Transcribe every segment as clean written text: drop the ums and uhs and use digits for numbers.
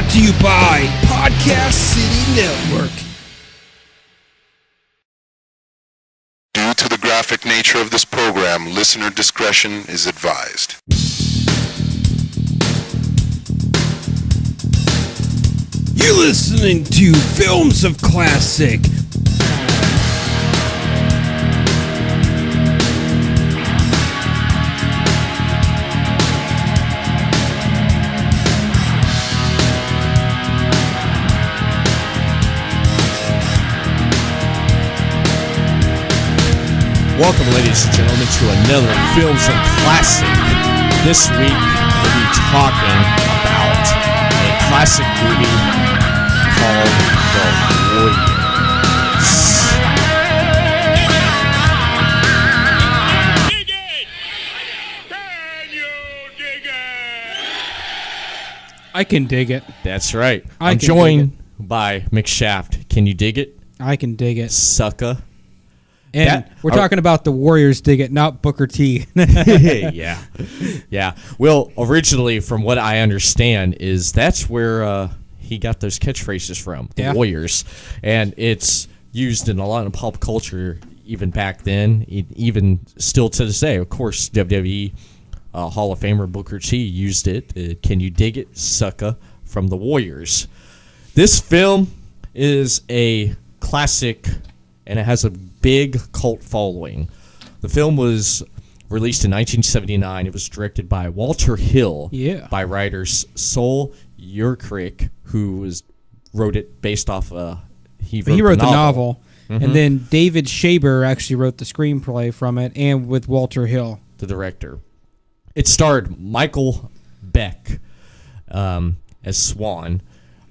Brought to you by Podcast City Network. Due to the graphic nature of this program, listener discretion is advised. You're listening to Films of Classic. Welcome, ladies and gentlemen, to another Films of Classic. This week, we'll be talking about a classic movie called The Warriors. Dig it! Can you dig it? I can dig it. That's right. I I'm can joined by McShaft. Can you dig it, I can dig it. sucker? And we're talking about the Warriors dig it, not Booker T. Yeah. Well, originally, from what I understand, is that's where he got those catchphrases from, the Warriors. And it's used in a lot of pop culture even back then, even still to this day. Of course, WWE Hall of Famer Booker T used it. Can you dig it, sucker, from the Warriors. This film is a classic, and it has a big cult following. The film was released in 1979. It was directed by Walter Hill, by writers Sol Yurick, who wrote it based off. He wrote the novel, Mm-hmm. and then David Shaber actually wrote the screenplay from it, and with Walter Hill, the director. It starred Michael Beck as Swan,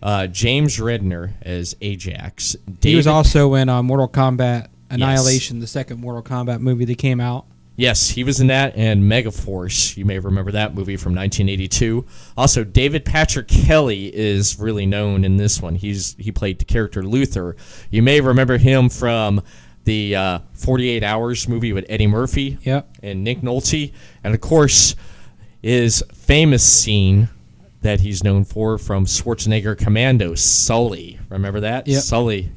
James Redner as Ajax. He was also in Mortal Kombat Annihilation, the second Mortal Kombat movie that came out. Yes, he was in that, and Megaforce. You may remember that movie from 1982. Also, David Patrick Kelly is really known in this one. He played the character Luther. You may remember him from the 48 Hours movie with Eddie Murphy and Nick Nolte. And, of course, his famous scene that he's known for from Schwarzenegger Commando, Sully. Remember that? Yep. Sully.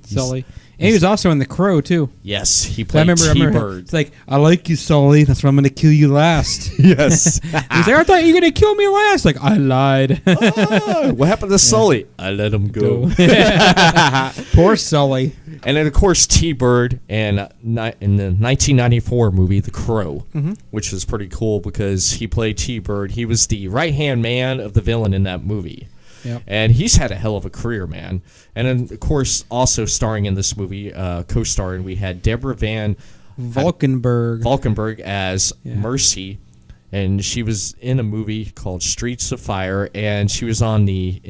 And he was also in The Crow, too. Yes, he played I remember T-Bird. it's like, I like you, Sully. That's why I'm going to kill you last. Yes. He's like, I thought you were going to kill me last. Like, I lied. What happened to Sully? I let him go. Poor Sully. And then, of course, T-Bird in the 1994 movie, The Crow, which was pretty cool because he played T-Bird. He was the right-hand man of the villain in that movie. Yep. And he's had a hell of a career, man. And then, of course, also starring in this movie, co-starring, we had Deborah Valkenburgh as Mercy. And she was in a movie called Streets of Fire, and she was in the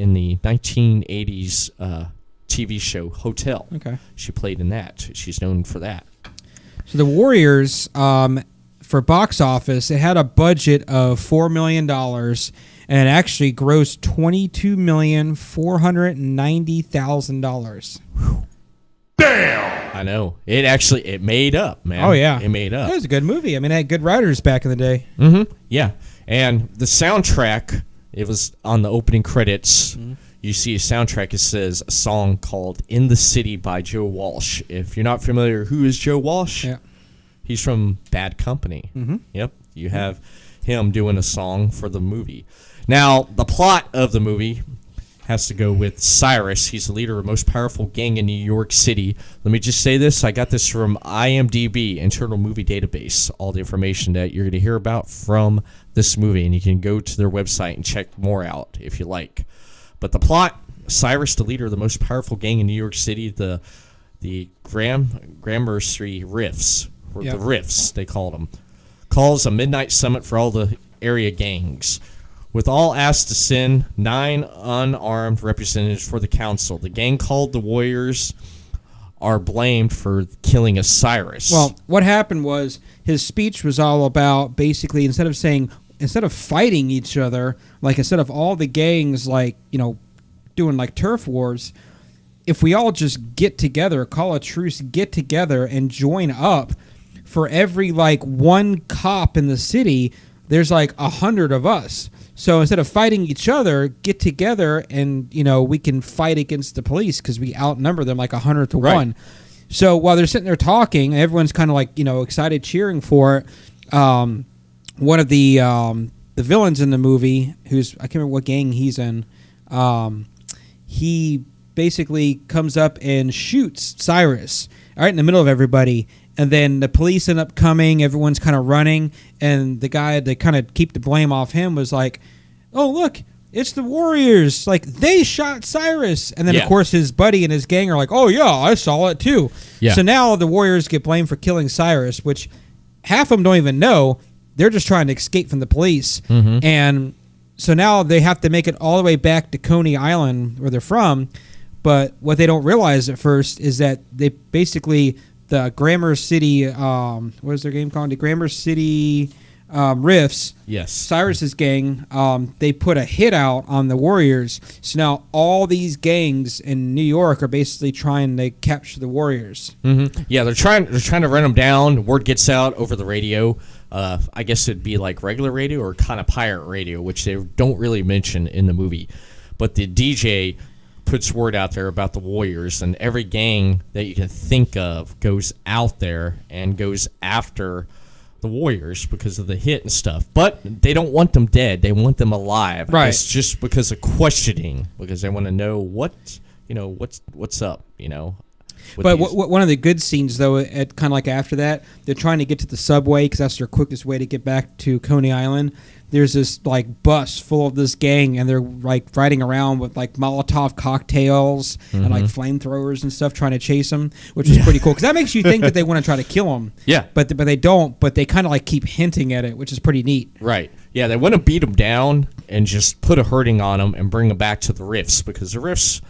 1980s TV show Hotel. Okay. She played in that. She's known for that. So the Warriors, for box office, it had a budget of $4 million, and it actually grossed $22,490,000. Damn! I know. It made up, man. Oh, yeah. It made up. It was a good movie. I mean, it had good writers back in the day. Mm-hmm. Yeah. And the soundtrack, it was on the opening credits. Mm-hmm. You see a soundtrack. It says a song called In the City by Joe Walsh. If you're not familiar, who is Joe Walsh? Yeah. He's from Bad Company. Mm-hmm. Yep. You have him doing a song for the movie. Now, the plot of the movie has to go with Cyrus. He's the leader of the most powerful gang in New York City. Let me just say this. I got this from IMDb, Internal Movie Database, all the information that you're going to hear about from this movie. And you can go to their website and check more out if you like. But the plot, Cyrus, the leader of the most powerful gang in New York City, the Gramercy Riffs, or the Riffs, they called them, calls a midnight summit for all the area gangs. With all asked to send 9 unarmed representatives for the council. The gang called the Warriors are blamed for killing a Cyrus. Well, what happened was his speech was all about basically instead of fighting each other, like instead of all the gangs doing like turf wars, if we all just get together, call a truce, get together and join up, for every one cop in the city, there's 100 of us. So instead of fighting each other, get together and, we can fight against the police because we outnumber them like 100 to 1. So while they're sitting there talking, everyone's kind of like, excited, cheering for it. One of the villains in the movie, I can't remember what gang he's in, he basically comes up and shoots Cyrus right in the middle of everybody. And then the police end up coming. Everyone's kind of running. And the guy that kind of keep the blame off him was like, oh, look, it's the Warriors. Like, they shot Cyrus. And then, of course, his buddy and his gang are like, oh, yeah, I saw it too. Yeah. So now the Warriors get blamed for killing Cyrus, which half of them don't even know. They're just trying to escape from the police. Mm-hmm. And so now they have to make it all the way back to Coney Island, where they're from. But what they don't realize at first is that they basically, the Grammar City, what is their game called? The Grammar City Riffs. Yes. Cyrus's gang, they put a hit out on the Warriors. So now all these gangs in New York are basically trying to capture the Warriors. Mm-hmm. Yeah, they're trying to run them down. Word gets out over the radio. I guess it'd be like regular radio or kind of pirate radio, which they don't really mention in the movie. But the DJ puts word out there about the Warriors, and every gang that you can think of goes out there and goes after the Warriors because of the hit and stuff. But they don't want them dead. They want them alive. Right. It's just because of questioning, because they want to know what's up, But one of the good scenes, though, at kind of like after that, they're trying to get to the subway because that's their quickest way to get back to Coney Island. There's this like bus full of this gang, and they're like riding around with like Molotov cocktails and like flamethrowers and stuff, trying to chase them, which is pretty cool because that makes you think that they want to try to kill them. Yeah, but they don't. But they kind of like keep hinting at it, which is pretty neat. Right. Yeah, they want to beat them down and just put a hurting on them and bring them back to the Riffs because the Riffs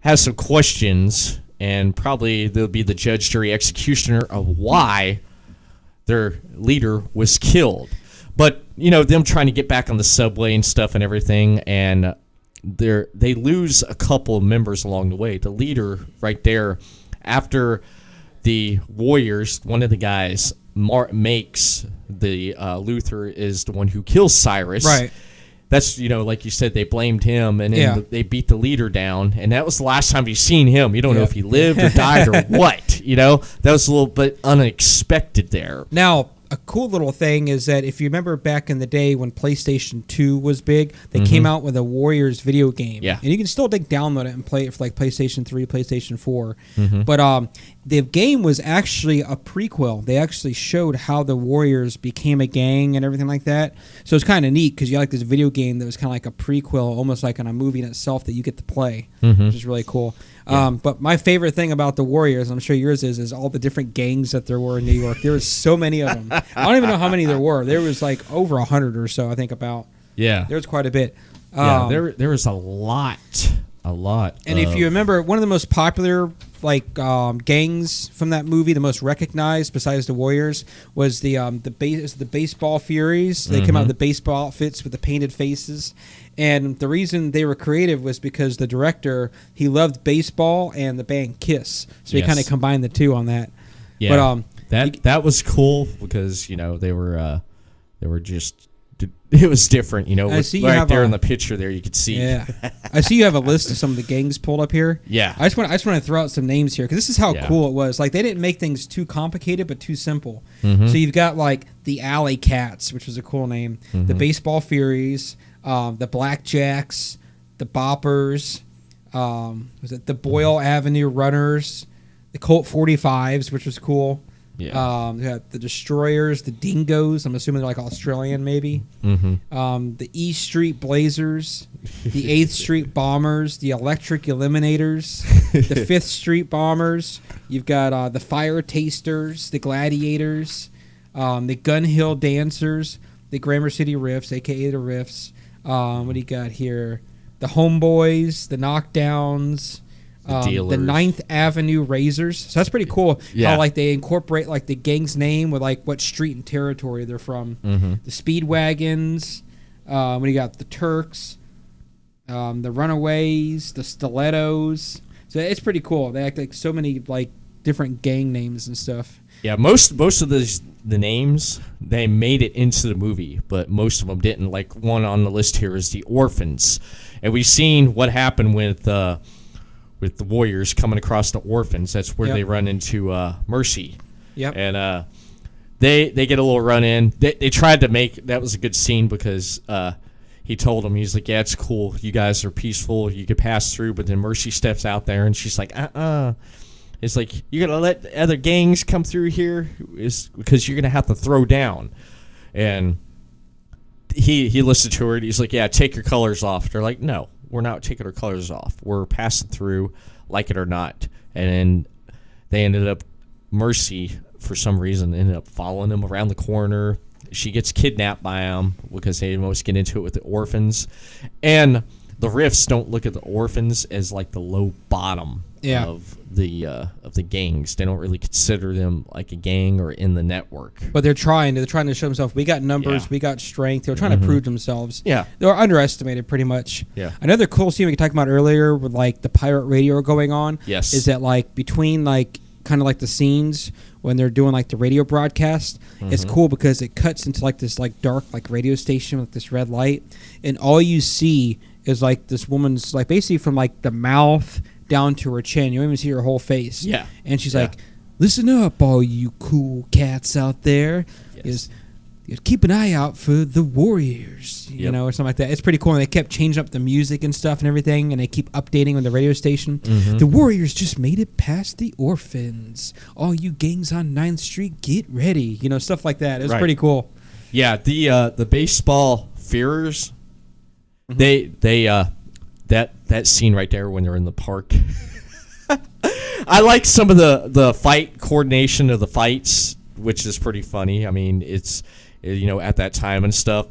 has some questions. And probably they'll be the judge, jury, executioner of why their leader was killed. But, them trying to get back on the subway and stuff and everything, and they lose a couple of members along the way. The leader right there, after the Warriors, one of the guys makes the Luther is the one who kills Cyrus. Right. That's, like you said, they blamed him, and then they beat the leader down, and that was the last time you've seen him. You don't know if he lived or died or what, That was a little bit unexpected there. Now, a cool little thing is that if you remember back in the day when PlayStation 2 was big, they came out with a Warriors video game. Yeah. And you can still download it and play it for like PlayStation 3, PlayStation 4. But the game was actually a prequel. They actually showed how the Warriors became a gang and everything like that. So it's kind of neat because you got like this video game that was kind of like a prequel, almost like on a movie in itself that you get to play, which is really cool. Yeah. But my favorite thing about the Warriors, I'm sure yours is all the different gangs that there were in New York. There was so many of them. I don't even know how many there were. There was like over 100 or so, I think about. Yeah. There was quite a bit. There was a lot. And if you remember, one of the most popular gangs from that movie, the most recognized besides the Warriors, was the Baseball Furies. They came out with the baseball outfits with the painted faces. And the reason they were creative was because the director, he loved baseball and the band Kiss. So he kind of combined the two on that. Yeah. But that was cool because, they were just, it was different, right there in the picture there you could see. Yeah. I see you have a list of some of the gangs pulled up here. Yeah. I just want to throw out some names here because this is how cool it was. Like, they didn't make things too complicated but too simple. So you've got like the Alley Cats, which was a cool name, the Baseball Furies, the Blackjacks, the Boppers, the Boyle Avenue Runners, the Colt 45s, which was cool. Yeah. We got the Destroyers, the Dingoes. I'm assuming they're like Australian, maybe. The E Street Blazers, the 8th Street Bombers, the Electric Eliminators, the 5th Street Bombers. You've got the Fire Tasters, the Gladiators, the Gun Hill Dancers, the Grammar City Riffs, a.k.a. the Riffs. What do you got here? The Homeboys, the Knockdowns. The 9th Avenue Razors. So that's pretty cool. Yeah. How like they incorporate like the gang's name with like what street and territory they're from. The Speedwagons. What do you got? The Turks. The Runaways. The Stilettos. So it's pretty cool. They act like so many like different gang names and stuff. Yeah, most of the names, they made it into the movie, but most of them didn't. Like, one on the list here is the Orphans. And we've seen what happened with the Warriors coming across the Orphans. That's where they run into Mercy. Yep. And they get a little run in. They tried to make, that was a good scene because he told them, he's like, yeah, it's cool. You guys are peaceful. You could pass through. But then Mercy steps out there, and she's like, It's like, you're going to let the other gangs come through here? Is because you're going to have to throw down. And he listened to her, and he's like, yeah, take your colors off. They're like, no, we're not taking our colors off. We're passing through, like it or not. And then they ended up, Mercy, for some reason, ended up following him around the corner. She gets kidnapped by him because they almost get into it with the Orphans. And the Riffs don't look at the Orphans as like the low bottom of the gangs. They don't really consider them like a gang or in the network. But they're trying to show themselves. We got numbers, we got strength. They're trying to prove themselves. Yeah. They're underestimated pretty much. Yeah. Another cool scene we talked about earlier with like the pirate radio going on. Yes. Is that like between like kind of like the scenes when they're doing like the radio broadcast, it's cool because it cuts into like this like dark like radio station with this red light, and all you see is like this woman's like basically from like the mouth down to her chin. You don't even see her whole face. Yeah. And she's like, listen up, all you cool cats out there. Is keep an eye out for the Warriors, you know, or something like that. It's pretty cool. And they kept changing up the music and stuff and everything, and they keep updating on the radio station. The Warriors just made it past the Orphans. All you gangs on 9th Street, get ready. You know, stuff like that. It was pretty cool. Yeah, the baseball fearers, that scene right there when they're in the park. I like some of the fight coordination of the fights, which is pretty funny. I mean, it's, you know, at that time and stuff,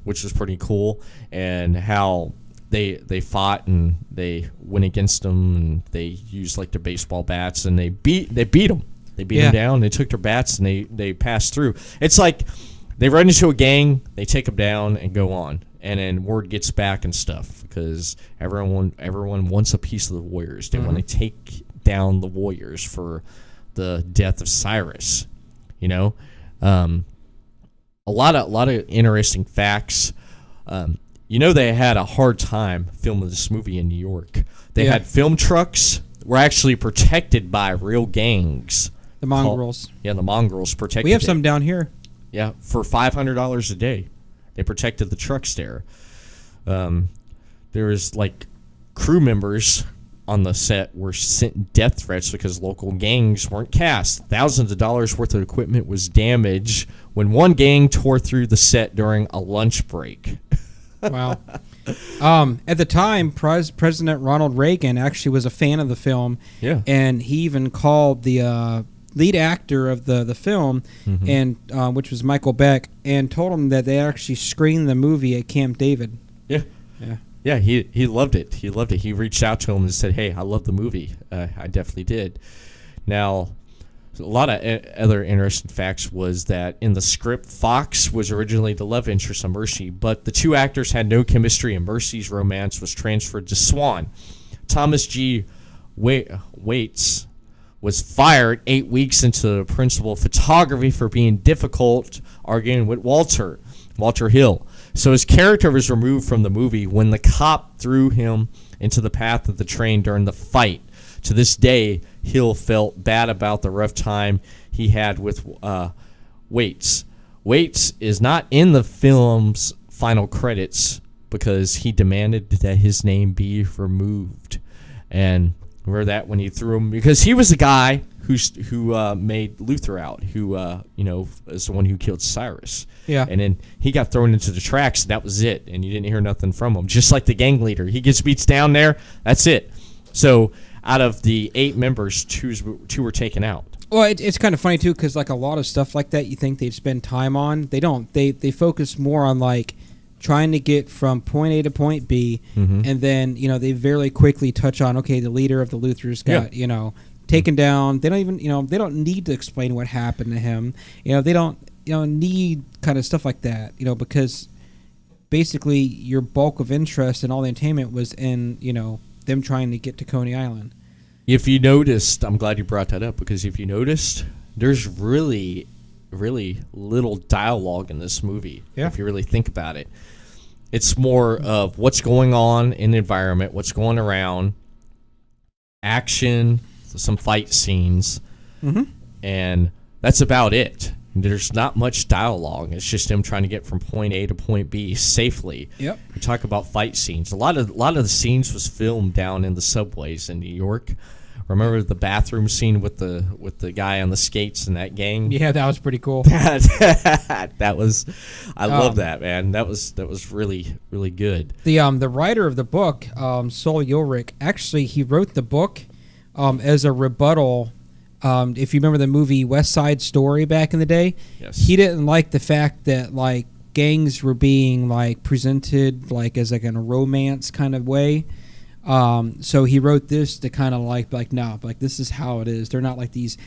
which was pretty cool, and how they fought and they went against them, and they used like their baseball bats, and they beat them. They beat them down. They took their bats and they passed through. It's like they run into a gang, they take them down and go on, and then word gets back and stuff because everyone wants a piece of the Warriors. They want to take down the Warriors for the death of Cyrus. You know, a lot of interesting facts. You know, they had a hard time filming this movie in New York. They had film trucks were actually protected by real gangs. The Mongrels. The Mongrels protected. We have some down here. Yeah, for $500 a day, they protected the trucks there. There was like crew members on the set were sent death threats because local gangs weren't cast. Thousands of dollars worth of equipment was damaged when one gang tore through the set during a lunch break. Wow. At the time, President Ronald Reagan actually was a fan of the film. Yeah. And he even called the lead actor of the film, and which was Michael Beck, and told him that they actually screened the movie at Camp David. Yeah. Yeah. Yeah, he loved it. He loved it. He reached out to him and said, hey, I love the movie. I definitely did. Now, a lot of other interesting facts was that in the script, Fox was originally the love interest of Mercy, but the two actors had no chemistry, and Mercy's romance was transferred to Swan. Thomas G. Waits was fired 8 weeks into the principal of photography for being difficult, arguing with Walter Hill. So his character was removed from the movie when the cop threw him into the path of the train during the fight. To this day, Hill felt bad about the rough time he had with Waits. Waits is not in the film's final credits because he demanded that his name be removed. And remember that when he threw him, because he was the guy who made Luther out, who is the one who killed Cyrus. Yeah. And then he got thrown into the tracks, and that was it. And you didn't hear nothing from him. Just like the gang leader, he gets beats down there. That's it. So out of the 8 members, two were taken out. Well, it's kind of funny too, because like a lot of stuff like that, you think they'd spend time on. They don't. They focus more on like trying to get from point A to point B, and then they very quickly touch on the leader of the Luthers got taken down. They don't even they don't need to explain what happened to him. They don't need kind of stuff like that. Because basically your bulk of interest and all the entertainment was in them trying to get to Coney Island. If you noticed, I'm glad you brought that up, because if you noticed, there's really little dialogue in this movie. Yeah. If you really think about it, it's more of what's going on in the environment, what's going around, action, some fight scenes, and that's about it. There's not much dialogue. It's just him trying to get from point A to point B safely. Yep. We talk about fight scenes. A lot of the scenes was filmed down in the subways in New York. Remember the bathroom scene with the guy on the skates and that gang? Yeah, that was pretty cool. That was, I love that, man. That was really good. The writer of the book, Saul Yurick, actually he wrote the book as a rebuttal. If you remember the movie West Side Story back in the day, Yes. he didn't like the fact that like gangs were being like presented like as like in a romance kind of way. So he wrote this to kind of like no, like this is how it is. They're not like these,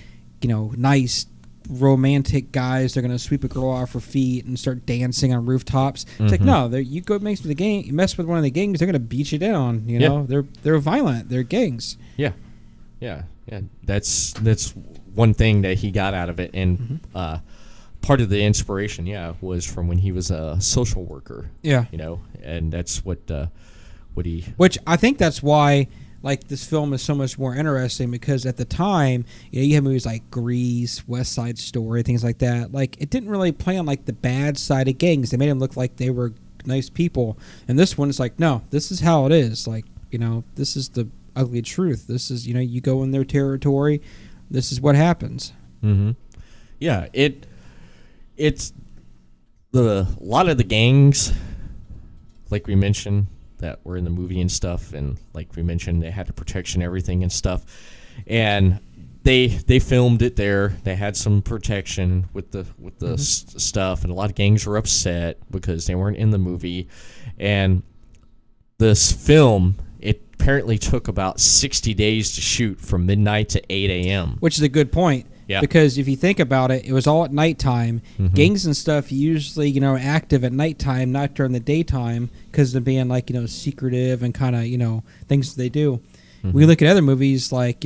nice romantic guys. They're gonna sweep a girl off her feet and start dancing on rooftops. It's like no, you go mess with one of the gangs, they're gonna beat you down. You know, they're violent. They're gangs. Yeah. That's one thing that he got out of it, and part of the inspiration, was from when he was a social worker. Yeah. And that's what he. Which I think that's why like this film is so much more interesting, because at the time, you had movies like Grease, West Side Story, things like that. Like it didn't really play on like the bad side of gangs. They made them look like they were nice people. And this one is like, no, this is how it is. Like, this is the ugly truth. This is, you go in their territory. This is what happens. Mm-hmm. Yeah, it's a lot of the gangs, like we mentioned, that were in the movie and stuff, and like we mentioned, they had the protection, everything and stuff, and they filmed it there. They had some protection with the stuff, and a lot of gangs were upset because they weren't in the movie. And this film, it apparently took about 60 days to shoot, from midnight to 8 a.m. Which is a good point. Yeah. Because if you think about it, it was all at nighttime. Gangs and stuff usually, active at nighttime, not during the daytime, because of being like, secretive and kind of, things they do. We look at other movies like,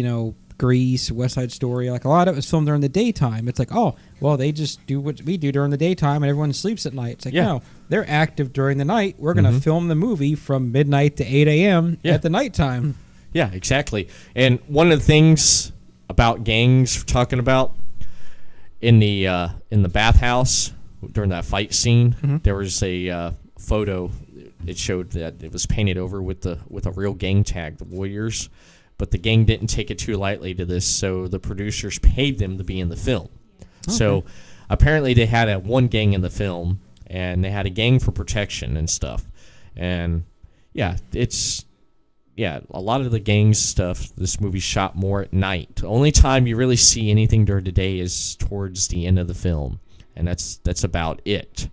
Grease, West Side Story, like a lot of it was filmed during the daytime. It's like, oh, well, they just do what we do during the daytime and everyone sleeps at night. It's like, no, they're active during the night. We're going to film the movie from midnight to 8 a.m. at the nighttime. Yeah, exactly. And one of the things about gangs we're talking about, in the bathhouse during that fight scene, there was a photo. It showed that it was painted over with a real gang tag, the Warriors, but the gang didn't take it too lightly to this, so the producers paid them to be in the film. Okay. So apparently they had one gang in the film, and they had a gang for protection and stuff. And a lot of the gang stuff, this movie shot more at night. The only time you really see anything during the day is towards the end of the film, and that's about it.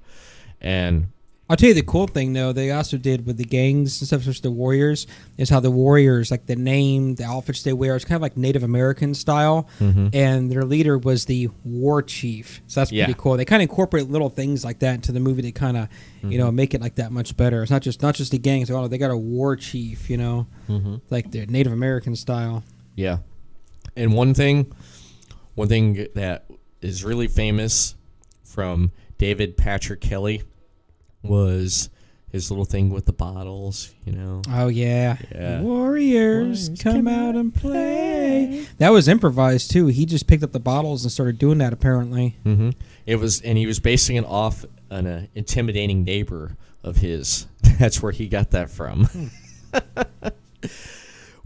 And I'll tell you the cool thing, though, they also did with the gangs and stuff, especially the Warriors, is how the Warriors, like the name, the outfits they wear, it's kind of like Native American style, and their leader was the war chief. So that's pretty cool. They kind of incorporate little things like that into the movie to kind of, make it like that much better. It's not just the gangs. Oh, they got a war chief, like their Native American style. Yeah. And one thing that is really famous from David Patrick Kelly was his little thing with the bottles, Oh, yeah. Warriors, come out and play. That was improvised, too. He just picked up the bottles and started doing that, apparently. It was, and he was basing it off an intimidating neighbor of his. That's where he got that from.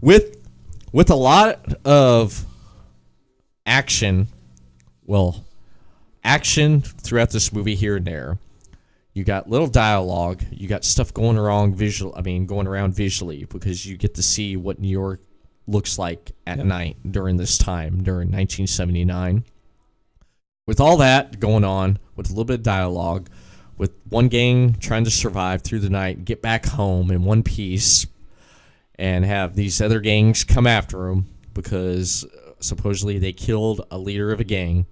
With a lot of action throughout this movie here and there. You got little dialogue. You got stuff going around visually, because you get to see what New York looks like at night during this time, during 1979. With all that going on, with a little bit of dialogue, with one gang trying to survive through the night, get back home in one piece, and have these other gangs come after them because supposedly they killed a leader of a gang.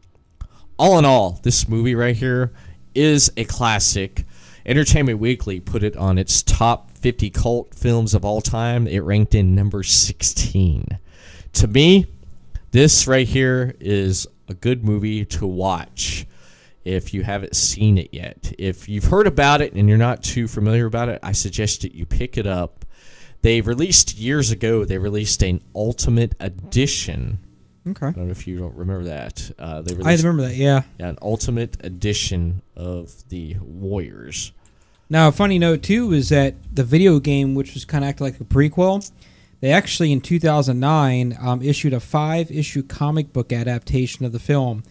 All in all, this movie right here is a classic. Entertainment Weekly put it on its top 50 cult films of all time. It ranked in number 16. To me, this right here is a good movie to watch if you haven't seen it yet. If you've heard about it and you're not too familiar about it, I suggest that you pick it up. They released years ago, they released an Ultimate Edition. Okay. I don't know if you don't remember that. They released, I remember that, yeah. an Ultimate Edition of the Warriors. Now, a funny note, too, is that the video game, which was kind of acting like a prequel, they actually, in 2009, issued a 5-issue comic book adaptation of the film.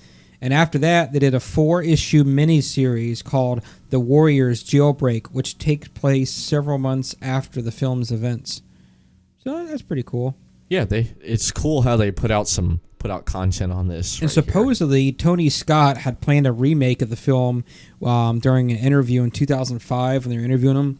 And after that, they did a 4-issue miniseries called The Warriors Jailbreak, which takes place several months after the film's events. So that's pretty cool. Yeah, it's cool how they put out content on this. And supposedly, Tony Scott had planned a remake of the film during an interview in 2005 when they were interviewing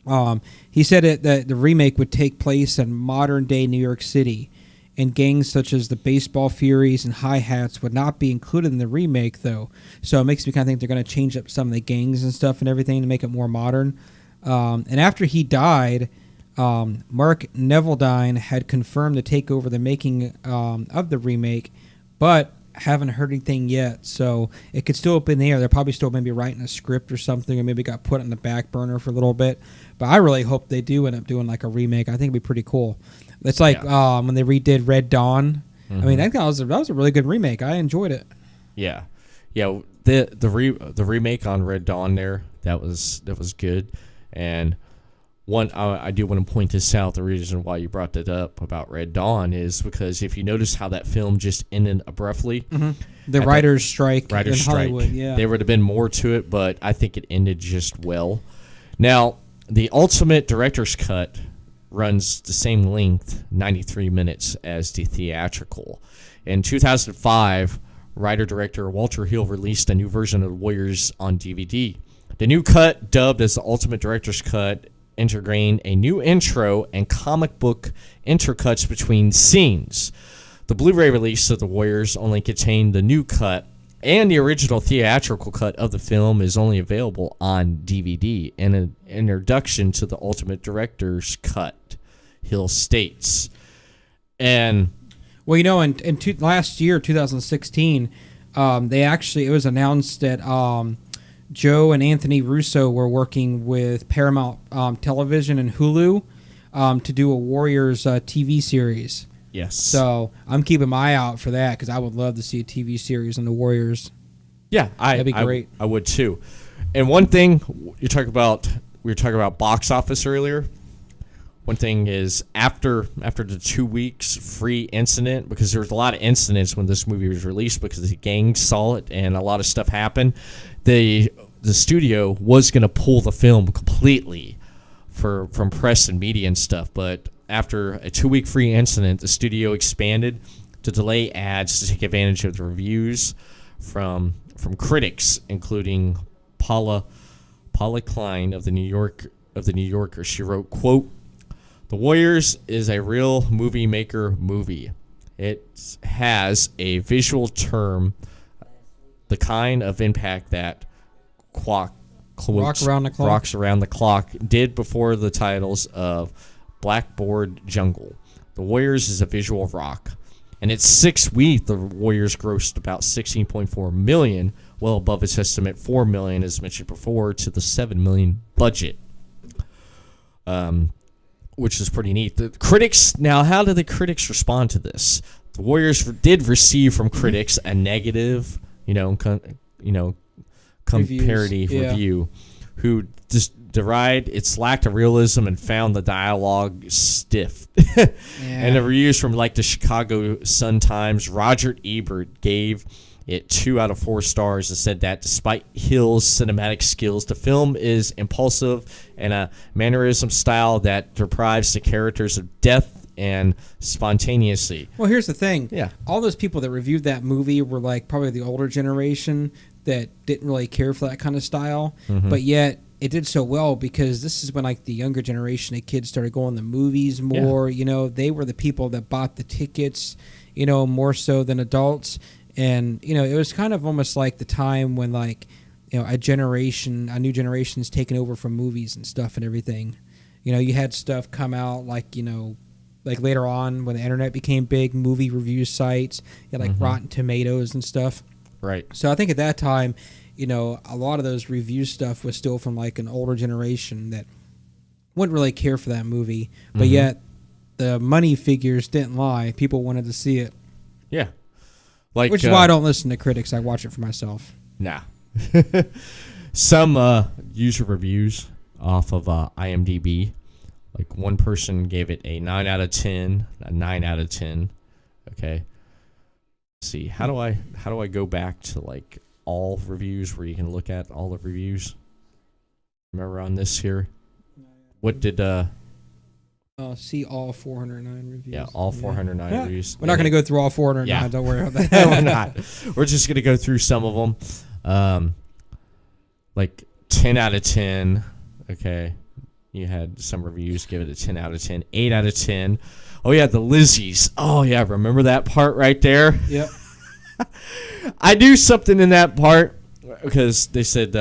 him. He said that the remake would take place in modern-day New York City, and gangs such as the Baseball Furies and Hi-Hats would not be included in the remake, though. So it makes me kind of think they're going to change up some of the gangs and stuff and everything to make it more modern. And after he died, Mark Neveldine had confirmed to take over the making of the remake, but haven't heard anything yet. So it could still be in the air. They're probably still maybe writing a script or something, or maybe got put on the back burner for a little bit. But I really hope they do end up doing like a remake. I think it'd be pretty cool. It's like when they redid Red Dawn. I mean, I think that was a really good remake. I enjoyed it. Yeah. The remake on Red Dawn that was good. And one, I do want to point this out. The reason why you brought that up about Red Dawn is because if you notice how that film just ended abruptly, the writers' strike in Hollywood. Yeah, there would have been more to it, but I think it ended just well. Now, the Ultimate Director's Cut runs the same length, 93 minutes, as the theatrical. In 2005, writer-director Walter Hill released a new version of The Warriors on DVD. The new cut, dubbed as the Ultimate Director's Cut, integrating a new intro and comic book intercuts between scenes. The Blu-ray release of The Warriors only contained the new cut, and the original theatrical cut of the film is only available on DVD. And an introduction to the Ultimate Director's Cut, Hill states. And well, you know, in last year, 2016, it was announced that Joe and Anthony Russo were working with Paramount Television and Hulu to do a Warriors TV series. Yes. So I'm keeping my eye out for that because I would love to see a TV series on the Warriors. Yeah, that'd be great. I would too. And one thing we were talking about box office earlier. One thing is after the 2 weeks free incident, because there was a lot of incidents when this movie was released because the gang saw it and a lot of stuff happened. The studio was going to pull the film completely from press and media and stuff, but after a 2-week free incident, the studio expanded to delay ads to take advantage of the reviews from critics, including Paula Klein of the New Yorker. She wrote, quote, "The Warriors is a real movie maker movie. It has a visual term, the kind of impact that Rocks Around the Clock did before the titles of Blackboard Jungle. The Warriors is a visual rock. And its 6th week, the Warriors grossed about $16.4 million, well above its estimate $4 million, as mentioned before, to the $7 million budget." Which is pretty neat. The critics, now, how did the critics respond to this? The Warriors did receive from critics a negative, comparative review, who just derided its lack of realism and found the dialogue stiff. And the reviews from like the Chicago Sun-Times, Roger Ebert gave it 2 out of 4 stars and said that despite Hill's cinematic skills, the film is impulsive and a mannerism style that deprives the characters of depth and spontaneity. Well, here's the thing. Yeah. All those people that reviewed that movie were like probably the older generation that didn't really care for that kind of style, but yet it did so well because this is when like the younger generation of kids started going to movies more. Yeah. They were the people that bought the tickets, more so than adults. And, it was kind of almost like the time when, like, a new generation's taken over from movies and stuff and everything. You had stuff come out like, like later on when the internet became big, movie review sites, you had like Rotten Tomatoes and stuff. Right. So I think at that time, a lot of those review stuff was still from like an older generation that wouldn't really care for that movie, but yet the money figures didn't lie. People wanted to see it. Yeah. Like, which is why I don't listen to critics. I watch it for myself. Nah. Some user reviews off of IMDb, like one person gave it a 9 out of 10, a 9 out of 10. Okay. Let's see, how do I go back to like all reviews where you can look at all the reviews? Remember on this here? What did see all 409 reviews. Yeah, all 409 reviews. We're not going to go through all 409. Yeah. Don't worry about that. We're not. We're just going to go through some of them. Like 10 out of 10. Okay. You had some reviews give it a 10 out of 10. 8 out of 10. Oh, yeah, the Lizzies. Oh, yeah, remember that part right there? Yep. I knew something in that part because they said,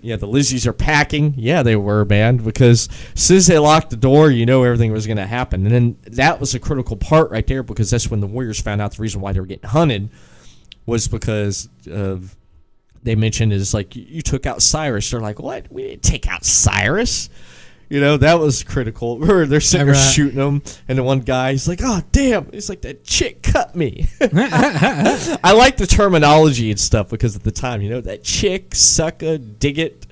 yeah, the Lizzies are packing. Yeah, they were, man, because as soon as they locked the door, everything was going to happen. And then that was a critical part right there because that's when the Warriors found out the reason why they were getting hunted was because of, they mentioned is like, you took out Cyrus. They're like, what? We didn't take out Cyrus. That was critical. They're sitting there shooting them, and the one guy, he's like, oh, damn. He's like, that chick cut me. I like the terminology and stuff because at the time, that chick, sucker, dig it.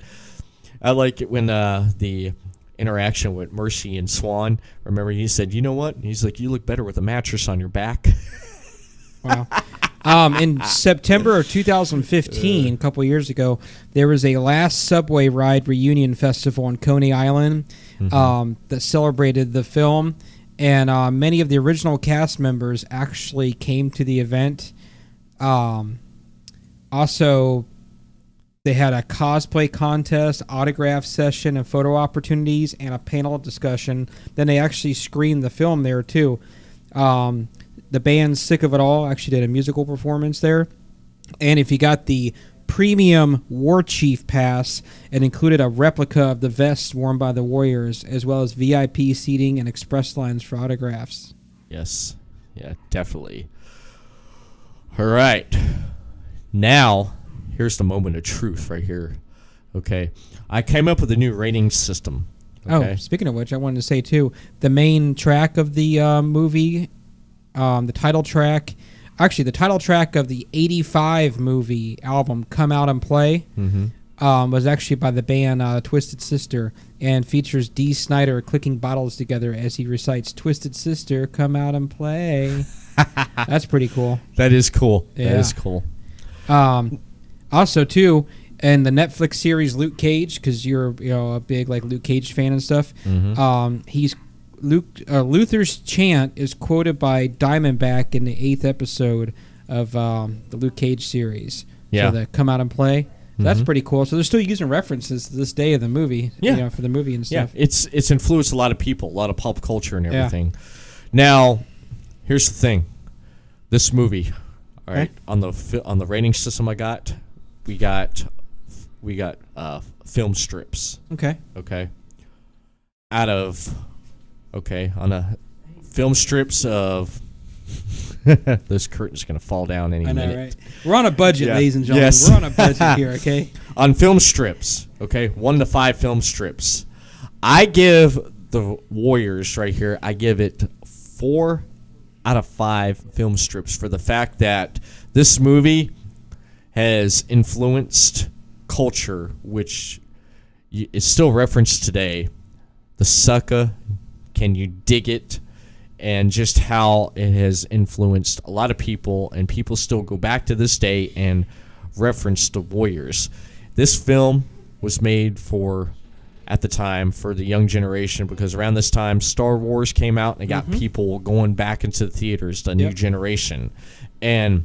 I like it when the interaction with Mercy and Swan, remember he said, you know what? He's like, you look better with a mattress on your back. Wow. In September of 2015, a couple years ago, there was a last subway ride reunion festival on Coney Island that celebrated the film, and many of the original cast members actually came to the event. Also, they had a cosplay contest, autograph session, and photo opportunities, and a panel discussion. Then they actually screened the film there, too. The band Sick of It All actually did a musical performance there. And if you got the premium War Chief pass, it included a replica of the vests worn by the Warriors, as well as VIP seating and express lines for autographs. Yes. Yeah, definitely. All right. Now, here's the moment of truth right here. Okay. I came up with a new rating system. Okay? Oh, speaking of which, I wanted to say, too, the main track of the movie... the title track of the 85 movie album Come Out and Play was actually by the band Twisted Sister and features Dee Snider clicking bottles together as he recites Twisted Sister, Come Out and Play. That's pretty cool. That is cool. Yeah. That is cool. Also, too, in the Netflix series Luke Cage, because you're a big Luke Cage fan and stuff, Luther's chant is quoted by Diamondback in the 8th episode of the Luke Cage series. Yeah. So the Come Out and Play. So that's pretty cool. So they're still using references to this day of the movie. Yeah. For the movie and stuff. Yeah, it's influenced a lot of people, a lot of pop culture and everything. Now, here's the thing. This movie, all right, on the rating system we got film strips. Okay. Okay. On a film strips of this curtain's going to fall down any minute. Right? We're on a budget, Yeah. ladies and gentlemen. Yes. We're on a budget here, okay? On film strips, okay, 1 to 5 film strips. I give the Warriors right here, I give it 4 out of 5 film strips for the fact that this movie has influenced culture, which is still referenced today. The sucker, can you dig it? And just how it has influenced a lot of people, and people still go back to this day and reference the Warriors. This film was made at the time, for the young generation, because around this time, Star Wars came out, and it got people going back into the theaters, the new generation. And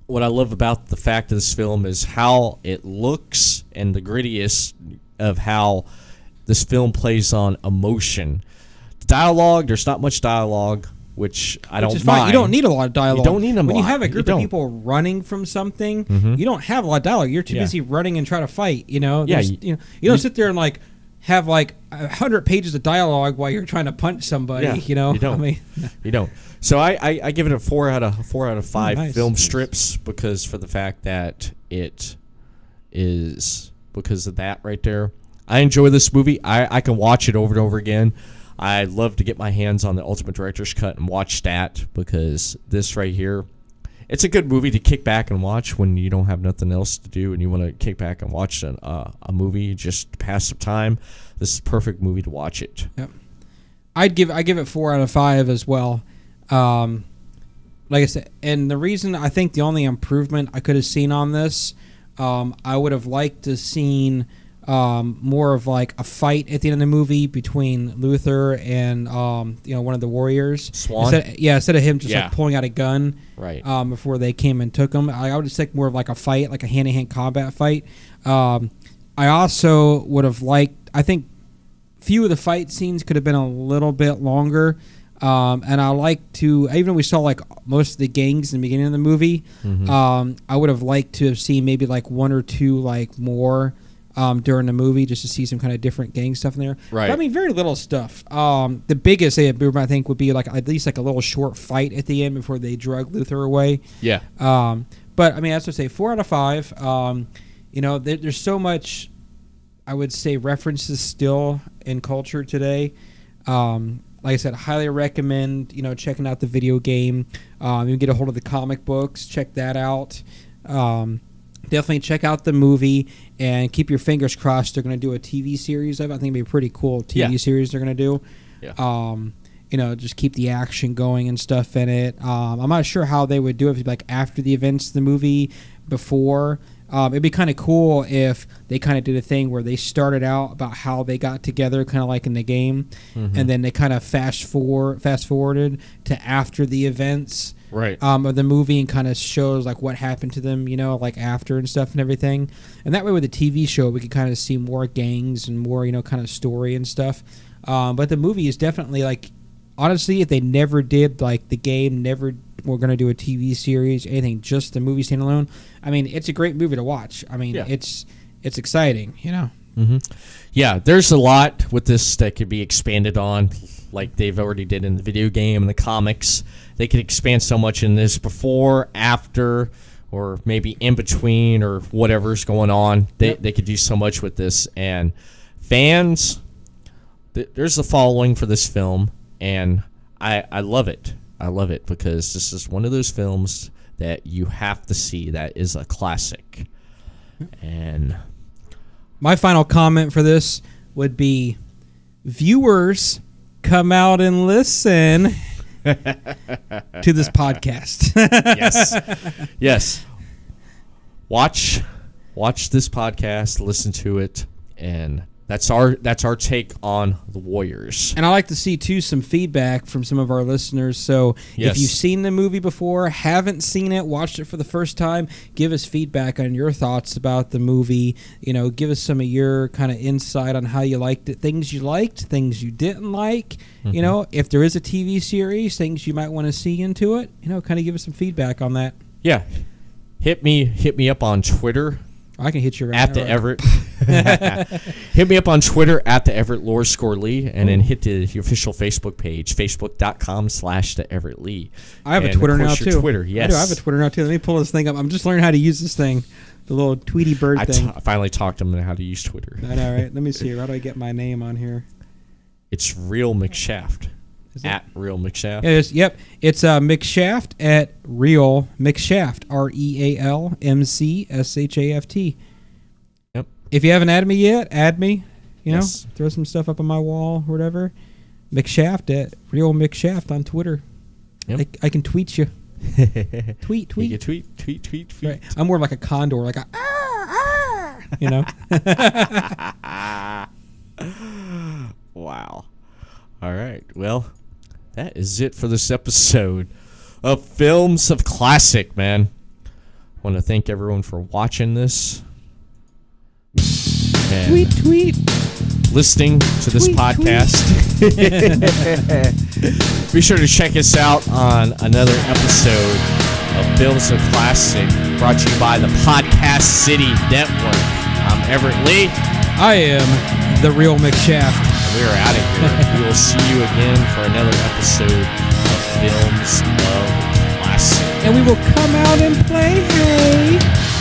what I love about the fact of this film is how it looks and the grittiest of how this film plays on emotion. Dialogue, there's not much dialogue, which I don't mind. You don't need a lot of dialogue. You don't need a lot. When you have a group of people running from something, you don't have a lot of dialogue. You're too busy running and trying to fight. You don't sit there and have like 100 pages of dialogue while you're trying to punch somebody. Yeah, you know, you don't. I mean, You don't. So I give it a 4 out of 5 nice. film strips because for the fact that it is because of that right there. I enjoy this movie. I can watch it over and over again. I love to get my hands on the Ultimate Director's Cut and watch that because this right here, it's a good movie to kick back and watch when you don't have nothing else to do and you want to kick back and watch a movie just to pass some time. This is a perfect movie to watch it. Yep. I give it 4 out of 5 as well. Like I said, and the reason I think the only improvement I could have seen on this, I would have liked to seen more of like a fight at the end of the movie between Luther and one of the warriors. Swan? Instead of him just like pulling out a gun Right. Before they came and took him. I would just like more of like a fight, like a hand-to-hand combat fight. I also would have liked, I think few of the fight scenes could have been a little bit longer. And I like to, even though we saw like most of the gangs in the beginning of the movie, I would have liked to have seen maybe like 1 or 2 like more during the movie just to see some kind of different gang stuff in there. Right. But, I mean, very little stuff. The biggest I think would be like at least like a little short fight at the end before they drug Luther away. Yeah. But I mean, as I say, 4 out of 5. There's so much, I would say, references still in culture today. Like I said, highly recommend checking out the video game. You can get a hold of the comic books. Check that out. Definitely check out the movie and keep your fingers crossed. They're going to do a TV series of it. I think it'd be a pretty cool TV series they're going to do. Yeah. Just keep the action going and stuff in it. I'm not sure how they would do it, if it'd be like after the events of the movie, before. It'd be kind of cool if they kind of did a thing where they started out about how they got together, kind of like in the game, and then they kind of fast forwarded to after the events of the movie and kind of shows like what happened to them, like after and stuff and everything. And that way with the TV show, we could kind of see more gangs and more, kind of story and stuff. But the movie is definitely like, honestly, if they never did like the game, never were going to do a TV series, anything, just the movie standalone, I mean, it's a great movie to watch. I mean, it's exciting, Yeah, there's a lot with this that could be expanded on, like they've already did in the video game and the comics. They could expand so much in this before, after, or maybe in between, or whatever's going on. They could do so much with this. And fans, there's a following for this film, and I love it. I love it because this is one of those films that you have to see that is a classic. And my final comment for this would be, viewers, come out and listen to this podcast. Yes. Watch this podcast, listen to it, and that's our take on the Warriors. And I like to see too some feedback from some of our listeners. So if you've seen the movie before, haven't seen it, watched it for the first time, give us feedback on your thoughts about the movie. Give us some of your kind of insight on how you liked it, things you liked, things you didn't like. If there is a TV series, things you might want to see into it. Kind of give us some feedback on that. Yeah, hit me up on Twitter. I can hit you right at now, the Everett. Hit me up on Twitter at the Everett Lee, and then hit the official Facebook page, facebook.com/the Everett Lee. I have a Twitter now too. Twitter, yes. I have a Twitter now too. Let me pull this thing up. I'm just learning how to use this thing, the little Tweety bird thing. I finally talked to him on how to use Twitter. I know, right? Let me see. How do I get my name on here? It's Real McShaft. At Real McShaft. Yep. It's McShaft at Real McShaft. RealMcShaft. Yep. If you haven't added me yet, add me. Throw some stuff up on my wall or whatever. McShaft at Real McShaft on Twitter. Yep. I can tweet you. tweet. You can tweet. Right. I'm more like a condor, like a Wow. All right. Well, that is it for this episode of Films of Classic, man. I want to thank everyone for watching this. And tweet. Listening to this podcast. Be sure to check us out on another episode of Films of Classic, brought to you by the Podcast City Network. I'm Everett Lee. I am the real McShaft. We are out of here. We will see you again for another episode of Films of Classic. And we will come out and play, hey!